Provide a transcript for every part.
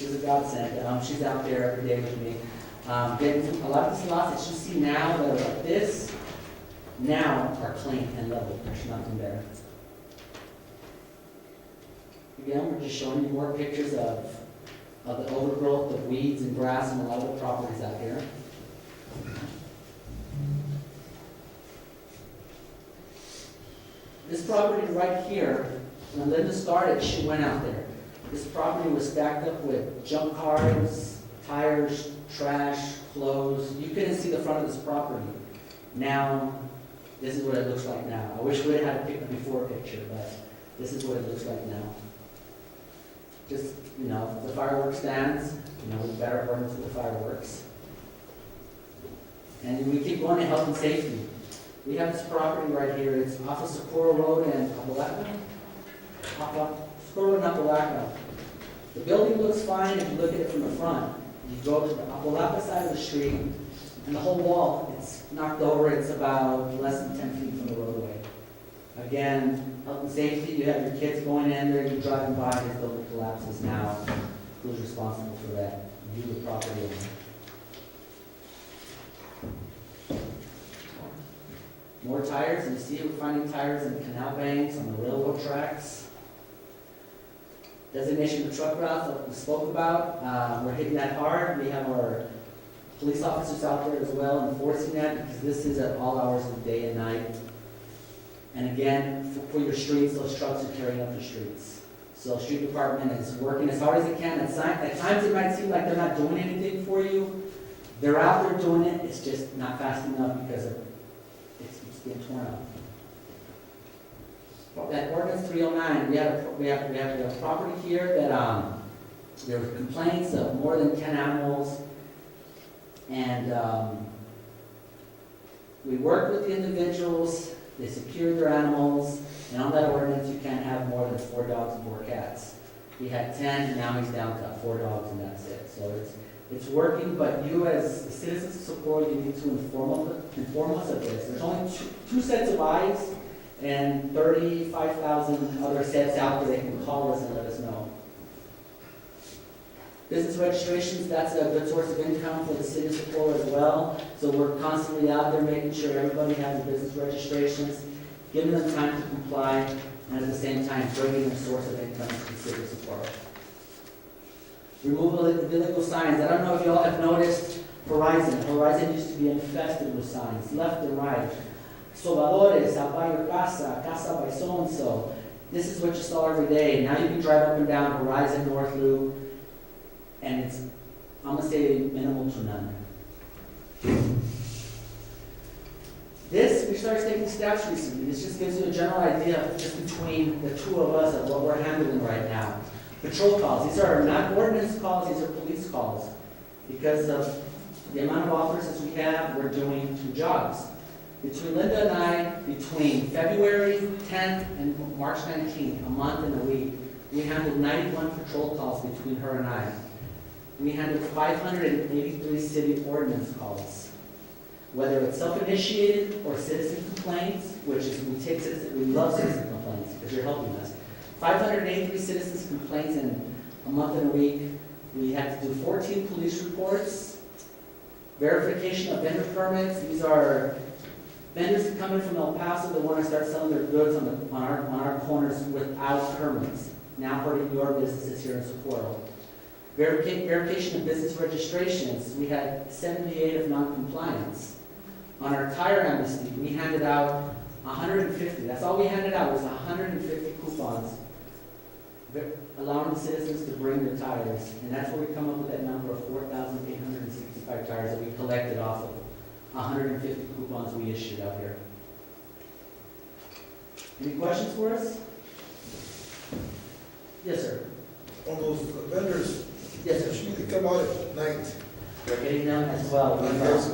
is a godsend. She's out there every day with me. Getting a lot of these lots that you see now that are like this, now are clean and level. There's nothing there. Again, we're just showing you more pictures of the overgrowth of weeds and grass and a lot of the properties out here. This property right here, when Linda started, she went out there. This property was stacked up with junk cars, tires, trash, clothes. You couldn't see the front of this property. Now, this is what it looks like now. I wish we had a before picture, but this is what it looks like now. Just, if the fireworks stands, we better burn through the fireworks. And we keep going to health and safety. We have this property right here. It's off of Socorro Road and Apalaca. Socorro Road and Apalaca. The building looks fine if you look at it from the front. You go to the Apalaca side of the street, and the whole wall, it's knocked over. It's about less than 10 feet from the roadway. Again, health and safety, you have your kids going in there, you're driving by, this building collapses now. Who's responsible for that? You, the property owner. More tires, and you see we're finding tires in canal banks, on the railroad tracks. Designation of truck routes that we spoke about, we're hitting that hard. We have our police officers out there as well enforcing that, because this is at all hours of the day and night. And again, for your streets, those trucks are carrying up the streets. So street department is working as hard as it can. At times it might seem like they're not doing anything for you. They're out there doing it, it's just not fast enough because it's being torn up. That ordinance 309, we have a property here that there were complaints of more than 10 animals, and we worked with the individuals. They secured their animals, and on that ordinance, you can't have more than 4 dogs and 4 cats. He had 10, and now he's down to 4 dogs, and that's it. So it's working, but you as the citizens of Socorro, you need to inform us of this. There's only two sets of eyes, and 35,000 other sets out there. They can call us and let us know. Business registrations, that's a good source of income for the city of Socorro as well. So we're constantly out there making sure everybody has their business registrations, giving them time to comply, and at the same time bringing a source of income to the city of Socorro. Removal of illegal signs. I don't know if you all have noticed Horizon. Horizon used to be infested with signs, left and right. Sobadores, out by your casa, casa by so-and-so. This is what you saw every day. Now you can drive up and down Horizon, North Loop, and it's, I'm going to say, minimal to none. This, we started taking steps recently. This just gives you a general idea just between the two of us of what we're handling right now. Patrol calls. These are not ordinance calls, these are police calls. Because of the amount of officers we have, we're doing 2 jobs. Between Linda and I, between February 10th and March 19th, a month and a week, we handled 91 patrol calls between her and I. We handled 583 city ordinance calls. Whether it's self-initiated or citizen complaints, which is, we love citizen complaints because you're helping us. 583 citizens complaints in a month and a week. We had to do 14 police reports, verification of vendor permits. These are vendors that come in from El Paso that want to start selling their goods on our corners without permits, now hurting your businesses here in Socorro. Verification of business registrations. We had 78 of non-compliance. On our tire amnesty, we handed out 150. That's all we handed out was 150 coupons, allowing the citizens to bring their tires. And that's where we come up with that number of 4,865 tires that we collected off of 150 coupons we issued out here. Any questions for us? Yes, sir. On those vendors, Yes, sir. usually they come out at night. We're getting them as well. And there's,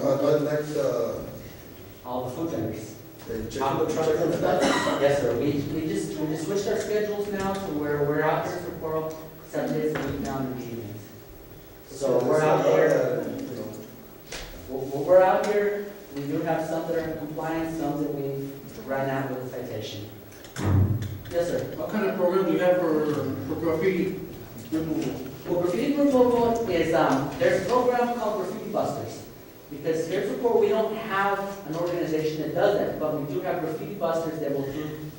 All the food vendors. they check On the the trucks and stuff? Yes, sir. We just switched our schedules now to where we're out here for Socorro 7 days a week now in the evenings. So we're out there. When we're out here, we do have some that are in compliance, some that we ran out with a citation. Yes, sir. What kind of program do you have for graffiti removal? Well, graffiti Graffiti removal is, there's a program called Graffiti Busters. Because heretofore, we don't have an organization that does that, but we do have graffiti busters that will do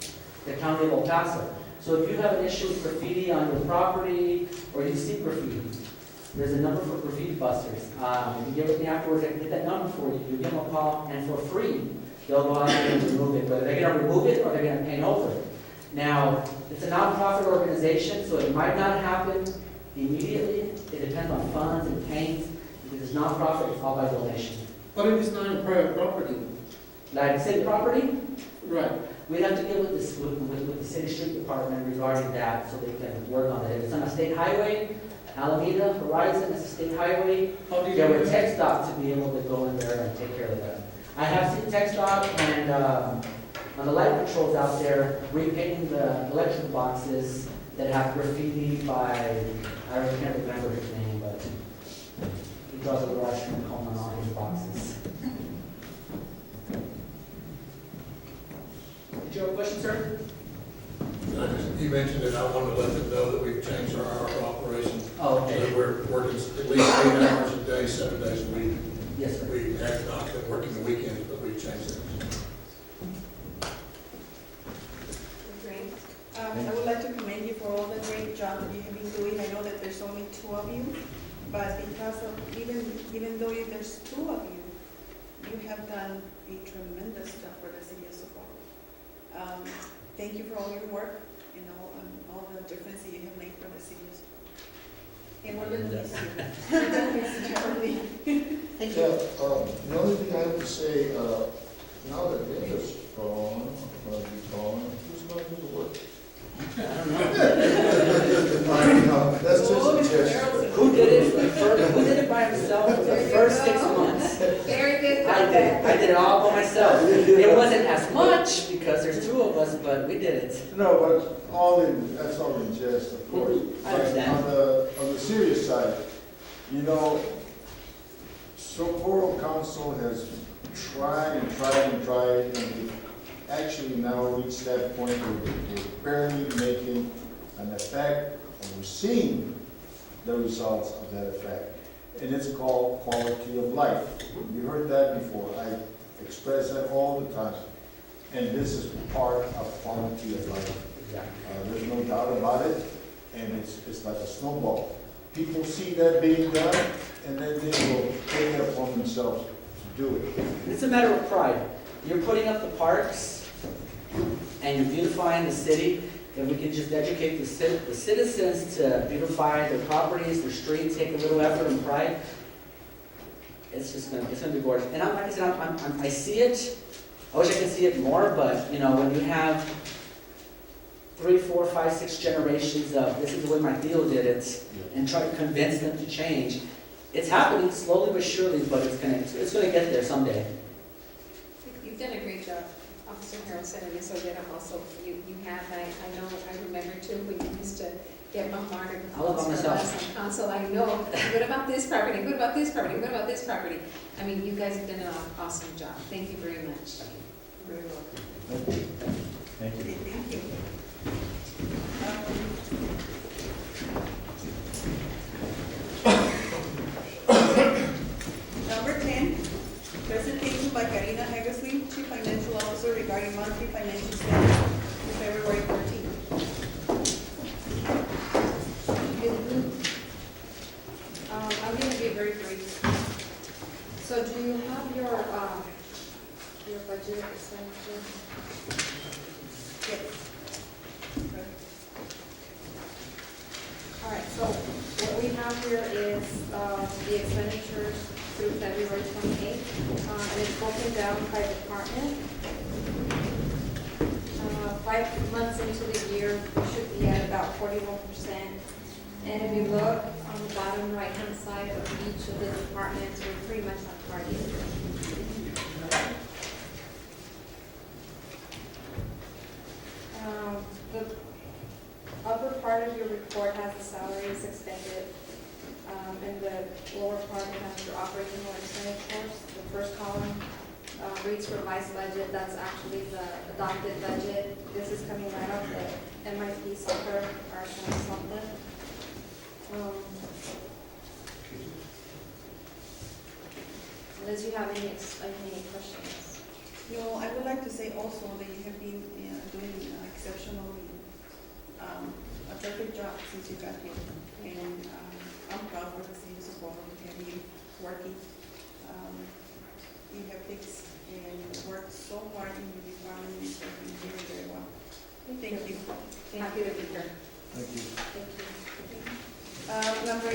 the county of El Paso. So if you have an issue with graffiti on your property, or you see graffiti, there's a number for graffiti busters. If you get with me afterwards, I can get that number for you. You give them a call, and for free, they'll go out there and remove it. Whether they're gonna remove it or they're gonna paint over it. Now, it's a nonprofit organization, so it might not happen immediately. It depends on funds and paints. Because it's nonprofit, it's all by donation. What if it's not in private property? Like city property, Right. we'd have to get with this, with the city street department regarding that, so they can work on it. If it's on a state highway, Alameda, Horizon, it's a state highway, How do you? there were tech stop to be able to go in there and take care of that. I have seen tech stop and, on the light patrols out there, repainting the electrical boxes that have graffiti by, I can't remember his name, but he draws a large cone on all his boxes. Did you have a question, sir? You mentioned it, I wanted to let them know that we've changed our hour of operation. Oh, okay. That we're working at least 8 hours a day, 7 days a week. Yes, sir. We have not been working the weekends, but we've changed it. Great. I would like to commend you for all the great job that you have been doing. I know that there's only 2 of you, but because of, even though there's 2 of you, you have done a tremendous job for the city of Socorro. Thank you for all your work and all the difference that you have made for the city of Socorro. And we're going to miss you. We're going to miss you terribly. Thank Yeah, you. the only thing I have to say, now that Linda's gone, who's going to do the work? I don't know. I know, that's just Oh, a Mr. suggestion. Harrelson. Who did it who did it by himself for the first 6 months? Very good. I did it all by myself. It wasn't as much because there's 2 of us, but we did it. No, but that's all in jest, of course. I understand. But on the serious side, you know, Socorro Council has tried and we've actually now reached that point where we're barely making an effect, and we're seeing the results of that effect. And it's called quality of life. You heard that before. I express that all the time. And this is part of quality of life. There's no doubt about it, and it's like a snowball. People see that being done, and then they will take it upon themselves to do it. It's a matter of pride. You're putting up the parks and you're beautifying the city. If we can just educate the citizens to beautify their properties, their streets, take a little effort and pride, it's gonna be gorgeous. And like I said, I see it. I wish I could see it more, but you know, when you have 3, 4, 5, 6 generations of this is the way my deal did it, and try to convince them to change, it's happening slowly but surely, but it's gonna get there someday. You've done a great job, Officer Harrelson, and Ms. Odetta also. You have, I know, I remember too, when you used to get bombarded with I love calls from myself. us on council. I know, what about this property, what about this property, what about this property? I mean, you guys have done an awesome job. Thank you very much. Very welcome. Thank you. Thank you. Number 10, presentation by Karina Hagersley, Chief Financial Officer regarding monthly financial status for February 14th. I'm going to be very brief. So do you have your budget expenditure? Yes. All right, so what we have here is the expenditures through February 28th, and it's broken down by department. 5 months into the year, we should be at about 41%. And if you look on the bottom right-hand side of each of the departments, we're pretty much on target. The upper part of your report has the salaries expended, and the lower part has your operational expenditures. The first column reads revised budget. That's actually the adopted budget. This is coming right off the MIP soccer, our consultant. unless you have any questions. No, I would like to say also that you have been doing exceptionally a perfect job since you got here. And I'm proud for the city of Socorro to have you working. You have fixed and worked so hard in the department, and you're working very, very well. Thank you. Happy to be here. Thank you. Thank you. Number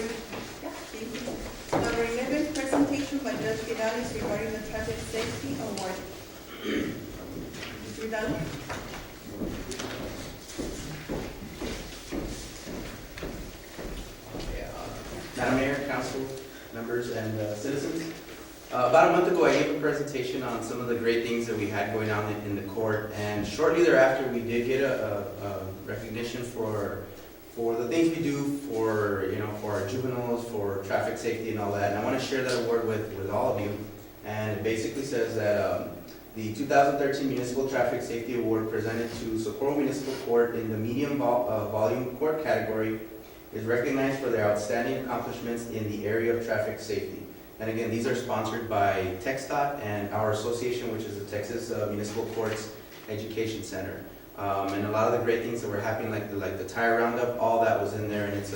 11, presentation by Judge Vidales regarding the traffic safety award. Mr. Vidales? Madam Mayor, council members, and citizens. About a month ago, I gave a presentation on some of the great things that we had going on in the court, and shortly thereafter, we did get a recognition for the things we do for our juveniles, for traffic safety and all that. And I want to share that award with all of you. And it basically says that the 2013 Municipal Traffic Safety Award presented to Socorro Municipal Court in the medium volume court category is recognized for their outstanding accomplishments in the area of traffic safety. And again, these are sponsored by TxDOT and our association, which is the Texas Municipal Courts Education Center. And a lot of the great things that were happening, like the tire roundup, all that was in there, and it's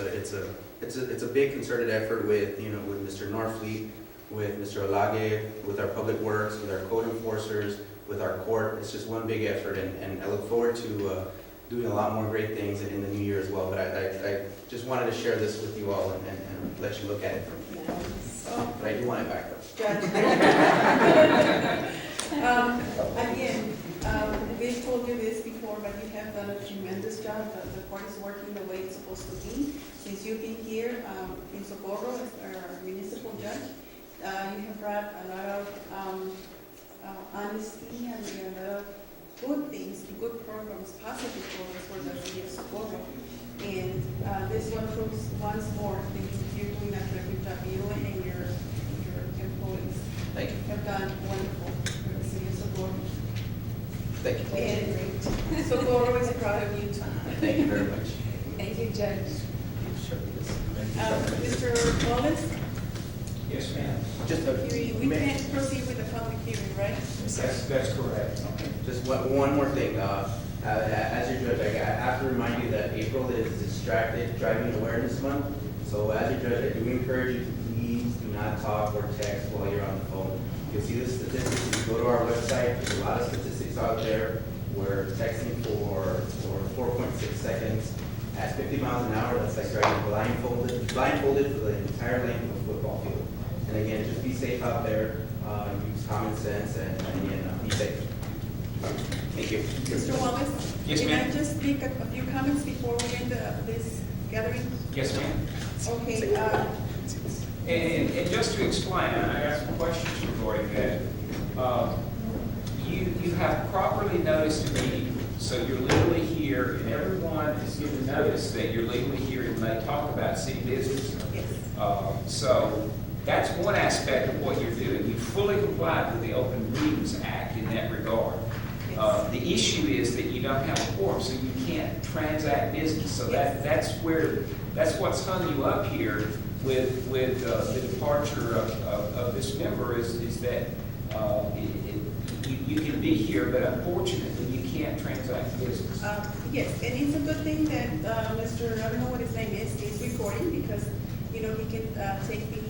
a big concerted effort with Mr. Norfleet, with Mr. Alage, with our public works, with our code enforcers, with our court. It's just one big effort, and I look forward to doing a lot more great things in the new year as well. But I just wanted to share this with you all and let you look at it. But I do want it back though. Judge. Again, we've told you this before, but you have done a tremendous job. The court is working the way it's supposed to be. Since you've been here in Socorro as our municipal judge, you have brought a lot of honesty and a lot of good things, good programs, positive programs for the city of Socorro. And this one proves once more that you're doing a terrific job. You and your employees Thank you. have done wonderful for the city of Socorro. Thank you. And Socorro is proud of you too. Thank you very much. Thank you, Judge. Mr. Wallace, Yes, ma'am. we can't proceed with the public hearing, right? That's correct. Just one more thing. As your judge, I have to remind you that April is Distracted Driving Awareness Month. So as your judge, I do encourage you to please do not talk or text while you're on the phone. You'll see the statistics. If you go to our website, there's a lot of statistics out there. We're texting for 4.6 seconds at 50 miles an hour. That's like driving blindfolded for the entire length of a football field. And again, just be safe out there. Use common sense and be safe. Thank you. Mr. Wallace? Yes, Can ma'am. I just make a few comments before we end this gathering? Yes, ma'am. Okay, And just to explain, I got some questions regarding that. You have properly noticed a meeting, so you're legally here, and everyone is given notice that you're legally here and may talk about city business. yes. So that's one aspect of what you're doing. You fully complied with the Open Meetings Act in that regard. The issue is that you don't have a quorum, so you can't transact business. So that's what's hung you up here with the departure of this member is that you can be here, but unfortunately you can't transact business. Yes, and it's a good thing that Mr., I don't know what his name is recording because, he can take the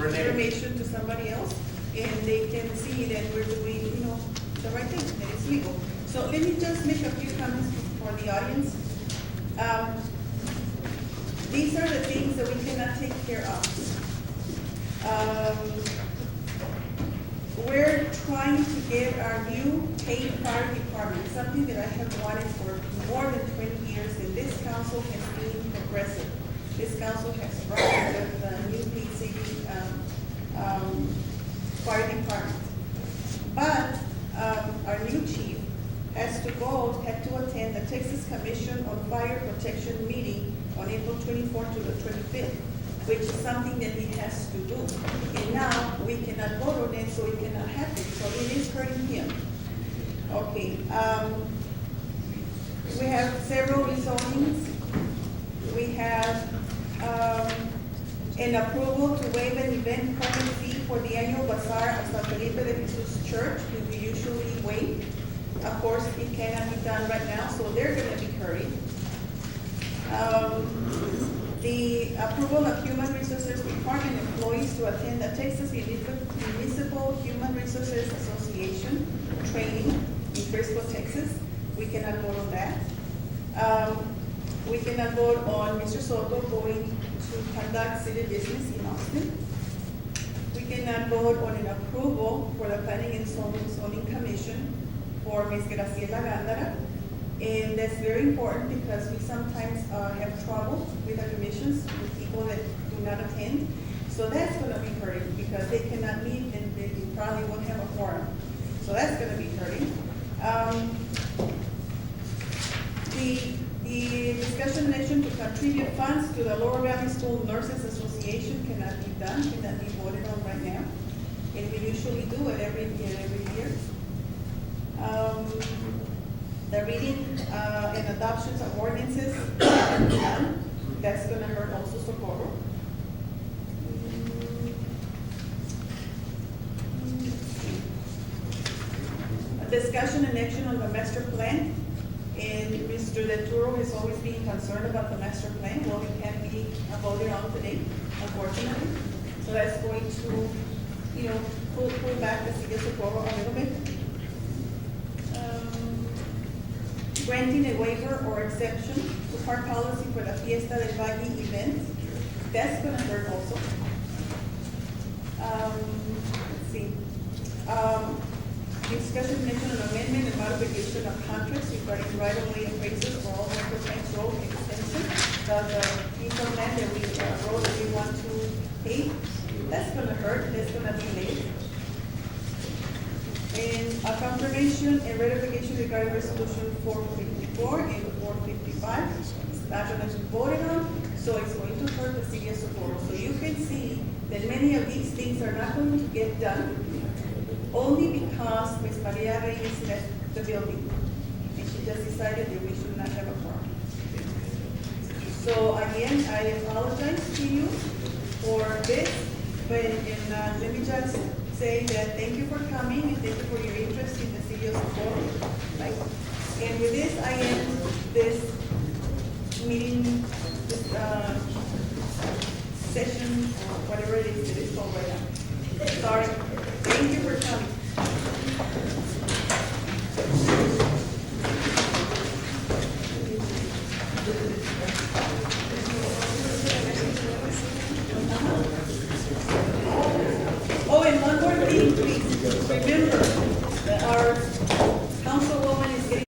information to somebody else and they can see that we're doing, the right thing, that it's legal. So let me just make a few comments for the audience. These are the things that we cannot take care of. We're trying to get our new paid fire department, something that I have wanted for more than 20 years, and this council has been progressive. This council has brought the new paid city fire department. But our new chief had to attend the Texas Commission on Fire Protection meeting on April 24th to the 25th, which is something that he has to do. And now we cannot vote on it, so it cannot happen. So it is hurting him. Okay. We have several rezonings. We have an approval to waive any event permit fee for the annual bazaar of San Felipe de Jesus Church, we usually wait. Of course, it cannot be done right now, so they're gonna be hurried. The approval of Human Resources Department employees to attend the Texas Municipal Human Resources Association training in Frisco, Texas. We cannot vote on that. We cannot vote on Mr. Soto going to conduct city business in Austin. We cannot vote on an approval for the Planning and Zoning Commission for Ms. Graciela Gándara. And that's very important because we sometimes have trouble with the commissions, with people that do not attend. So that's gonna be hurting because they cannot meet and they probably won't have a quorum. So that's gonna be hurting. The discussion and action to contribute funds to the Lower Valley School Nurses Association cannot be done, cannot be voted on right now. And we usually do it every year. The reading and adoptions of ordinances cannot be done. That's gonna hurt also Socorro. A discussion and action on the master plan. And Mr. Leturo has always been concerned about the master plan. Well, it can't be voted on today, unfortunately. So that's going to, pull back the city of Socorro a little bit. Granting a waiver or exception to park policy for the Fiesta del Valle event. That's gonna hurt also. Let's see. Discussion mention an amendment and modification of contracts regarding right-of-way appraisals for all Metro Plains Road extension. The piece of land that road that we want to pay, that's gonna hurt, that's gonna be late. And a confirmation and ratification regarding resolution 454 and 455. That's gonna be voted on, so it's going to hurt the city of Socorro. So you can see that many of these things are not going to get done only because Ms. Maria Reyes left the building. And she just decided that we should not have a forum. So again, I apologize to you for this, but let me just say that thank you for coming and thank you for your interest in the city of Socorro. Right? And with this, I end this meeting, this session, or whatever it is that it's called right now. Sorry. Thank you for coming.